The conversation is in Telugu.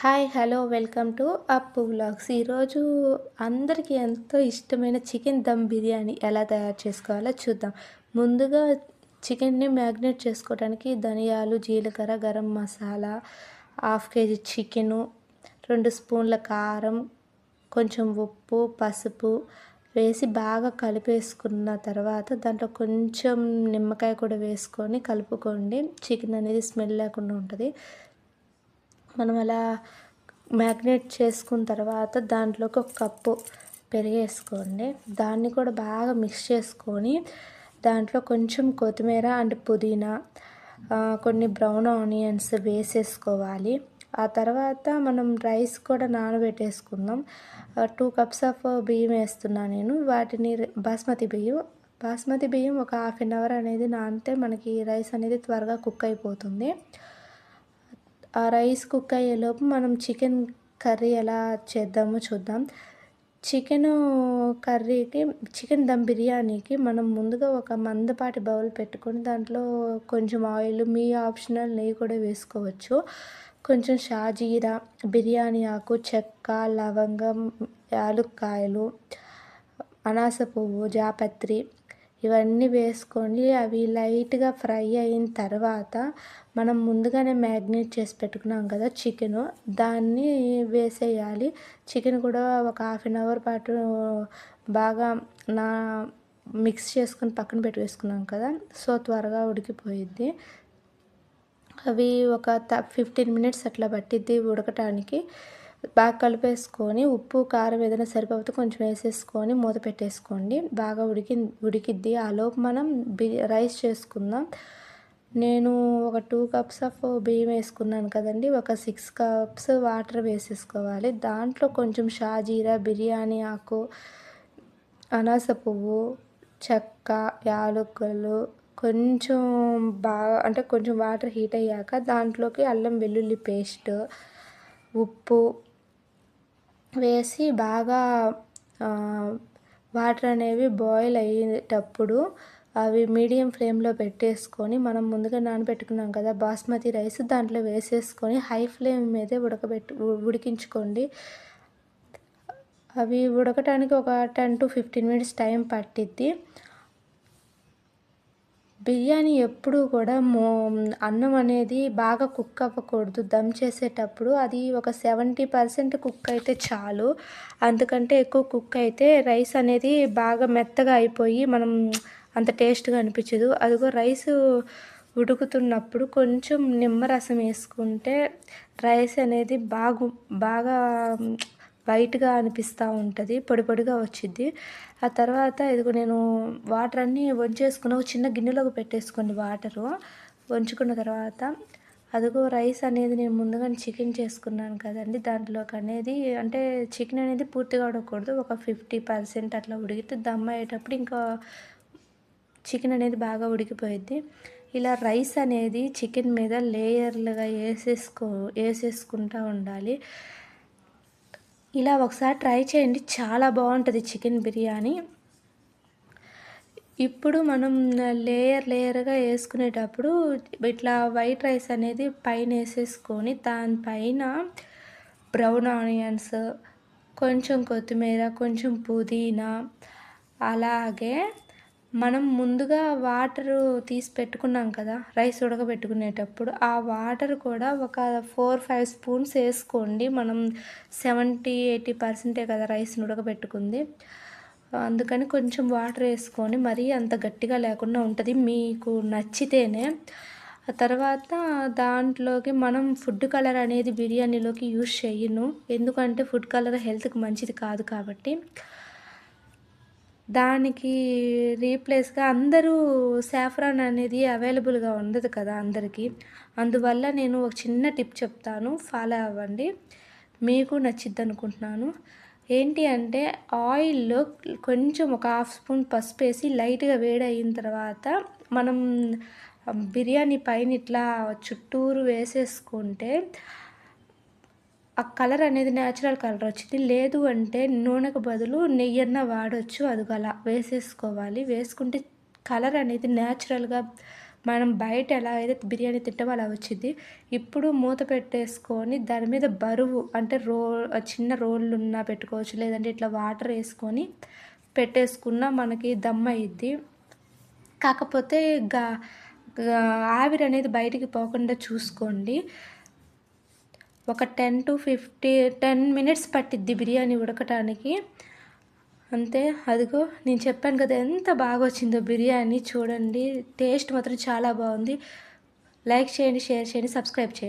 హాయ్! హలో! వెల్కమ్ టు అప్పు వ్లాగ్స్. ఈరోజు అందరికీ ఎంతో ఇష్టమైన చికెన్ దమ్ బిర్యానీ ఎలా తయారు చేసుకోవాలో చూద్దాం. ముందుగా చికెన్‌ని మ్యాగ్నేట్ చేసుకోవడానికి ధనియాలు, జీలకర్ర, garam masala, half KG chicken, 2 స్పూన్ల కారం, కొంచెం ఉప్పు, పసుపు వేసి బాగా కలిపేసుకున్న తర్వాత దాంట్లో కొంచెం నిమ్మకాయ కూడా వేసుకొని కలుపుకోండి. చికెన్ అనేది స్మెల్ లేకుండా ఉంటది. మనం అలా మ్యాగ్నేట్ చేసుకున్న తర్వాత దాంట్లోకి ఒక కప్పు పెరుగేసుకోండి. దాన్ని కూడా బాగా మిక్స్ చేసుకొని దాంట్లో కొంచెం కొత్తిమీర అండ్ పుదీనా, కొన్ని బ్రౌన్ ఆనియన్స్ వేసేసుకోవాలి. ఆ తర్వాత మనం రైస్ కూడా నానబెట్టేసుకుందాం. 2 కప్స్ ఆఫ్ బియ్యం వేస్తున్నా నేను. వాటిని బాస్మతి బియ్యం ఒక హాఫ్ అన్ అవర్ అనేది నానితే మనకి రైస్ అనేది త్వరగా కుక్ అయిపోతుంది. ఆ రైస్ కుక్ అయ్యేలోపు మనం చికెన్ కర్రీ ఎలా చేద్దామో చూద్దాం. చికెన్ దమ్ బిర్యానీకి మనం ముందుగా ఒక మందపాటి బౌల్ పెట్టుకొని దాంట్లో కొంచెం ఆయిల్, మీ ఆప్షనల్ నెయ్యి కూడా వేసుకోవచ్చు. కొంచెం షాజీరా, బిర్యానీ ఆకు, చెక్క, లవంగం, యాలుక్కాయలు, అనాస పువ్వు, జాపత్రి ఇవన్నీ వేసుకొని అవి లైట్‌గా ఫ్రై అయిన తర్వాత మనం ముందుగానే మ్యాగ్నేట్ చేసి పెట్టుకున్నాం కదా చికెను, దాన్ని వేసేయాలి. చికెన్ కూడా ఒక హాఫ్ అన్ అవర్ పాటు బాగా నా మిక్స్ చేసుకొని పక్కన పెట్టేసుకున్నాం కదా, సో త్వరగా ఉడికిపోయిద్ది. అవి ఒక 15 మినిట్స్ అట్లా పట్టిద్ది ఉడకటానికి. బాగా కలిపేసుకొని ఉప్పు, కారం ఏదైనా సరిపోతే కొంచెం వేసేసుకొని మూత పెట్టేసుకోండి. బాగా ఉడికిద్ది. ఆలోపు మనం రైస్ చేసుకుందాం. నేను ఒక 2 కప్స్ ఆఫ్ బియ్యం వేసుకున్నాను కదండీ! ఒక 6 కప్స్ వాటర్ వేసేసుకోవాలి. దాంట్లో కొంచెం షాజీరా, బిర్యానీ ఆకు, అనాస పువ్వు, చెక్క, యాలకులు, కొంచెం కొంచెం వాటర్ హీట్ అయ్యాక దాంట్లోకి అల్లం వెల్లుల్లి పేస్ట్, ఉప్పు వేసి బాగా వాటర్ అనేవి బాయిల్ అయ్యేటప్పుడు అవి మీడియం ఫ్లేమ్లో పెట్టేసుకొని మనం ముందుగా నానబెట్టుకున్నాం కదా బాస్మతి రైస్, దాంట్లో వేసేసుకొని హై ఫ్లేమ్ మీదే ఉడికించుకోండి. అవి ఉడకటానికి ఒక 10 to 15 మినిట్స్ టైం పట్టిద్ది. బిర్యానీ ఎప్పుడూ కూడా అన్నం అనేది బాగా కుక్ అవ్వకూడదు. దమ్ చేసేటప్పుడు అది ఒక 70% కుక్ అయితే చాలు. అంతకంటే ఎక్కువ కుక్ అయితే రైస్ అనేది బాగా మెత్తగా అయిపోయి మనం అంత టేస్ట్‌గా అనిపించదు. అదిగో రైసు ఉడుకుతున్నప్పుడు కొంచెం నిమ్మరసం వేసుకుంటే రైస్ అనేది బాగా వైట్‌గా అనిపిస్తూ ఉంటది. పొడి పొడిగా వచ్చిద్ది. ఆ తర్వాత ఇదిగో నేను వాటర్ అన్నీ వంచేసుకుని ఒక చిన్న గిన్నెలోకి పెట్టేసుకోండి వాటరు. వంచుకున్న తర్వాత అదిగో రైస్ అనేది నేను ముందుగానే చికెన్ చేసుకున్నాను కదండీ! దాంట్లోకి అనేది అంటే చికెన్ అనేది పూర్తిగా ఉడకకూడదు. ఒక 50% అట్లా ఉడికితే దమ్ అయ్యేటప్పుడు ఇంకా చికెన్ అనేది బాగా ఉడికిపోయిద్ది. ఇలా రైస్ అనేది చికెన్ మీద లేయర్లుగా వేసేసుకుంటూ ఉండాలి. ఇలా ఒకసారి ట్రై చేయండి. చాలా బాగుంటుంది చికెన్ బిర్యానీ. ఇప్పుడు మనం లేయర్గా వేసుకునేటప్పుడు ఇట్లా వైట్ రైస్ అనేది పైన వేసేసుకొని దానిపైన బ్రౌన్ ఆనియన్స్, కొంచెం కొత్తిమీర, కొంచెం పుదీనా, అలాగే మనం ముందుగా వాటరు తీసి పెట్టుకున్నాం కదా రైస్ ఉడకబెట్టుకునేటప్పుడు, ఆ వాటర్ కూడా ఒక 4-5 స్పూన్స్ వేసుకోండి. మనం 70-80% కదా రైస్ని ఉడకబెట్టుకుంది. అందుకని కొంచెం వాటర్ వేసుకొని మరీ అంత గట్టిగా లేకుండా ఉంటుంది మీకు నచ్చితేనే. ఆ తర్వాత దాంట్లోకి మనం ఫుడ్ కలర్ అనేది బిర్యానీలోకి యూజ్ చేయను. ఎందుకంటే ఫుడ్ కలర్ హెల్త్కి మంచిది కాదు కాబట్టి. దానికి రీప్లేస్‌గా అందరూ సాఫ్రాన్ అనేది అవైలబుల్‌గా ఉండదు కదా అందరికీ. అందువల్ల నేను ఒక చిన్న టిప్ చెప్తాను, ఫాలో అవ్వండి. మీకు నచ్చిద్దనుకుంటున్నాను. ఏంటి అంటే ఆయిల్‌లో కొంచెం ఒక హాఫ్ స్పూన్ పసుపేసి లైట్‌గా వేడయిన తర్వాత మనం బిర్యానీ పైన ఇట్లా చుట్టూరు వేసేసుకుంటే ఆ కలర్ అనేది న్యాచురల్ కలర్ వచ్చింది. లేదు అంటే నూనెకు బదులు నెయ్యన్నా వాడొచ్చు. అదిగో అలా వేసేసుకోవాలి. వేసుకుంటే కలర్ అనేది న్యాచురల్‌గా మనం బయట ఎలా అయితే బిర్యానీ తింటామో అలా వచ్చిద్ది. ఇప్పుడు మూత పెట్టేసుకొని దాని మీద బరువు అంటే చిన్న రోళ్ళున్నా పెట్టుకోవచ్చు. లేదంటే ఇట్లా వాటర్ ఏసుకొని పెట్టేసుకున్నా మనకి దమ్ అయ్యిద్ది. కాకపోతే గా గా ఆవిరనేది బయటికి పోకుండా చూసుకోండి. ఒక 10 మినిట్స్ పట్టిద్ది బిర్యానీ ఉడకటానికి. అంతే. అదిగో నేను చెప్పాను కదా ఎంత బాగా వచ్చిందో బిర్యానీ చూడండి. టేస్ట్ మాత్రం చాలా బాగుంది. లైక్ చేయండి, షేర్ చేయండి, సబ్స్క్రైబ్ చేయండి.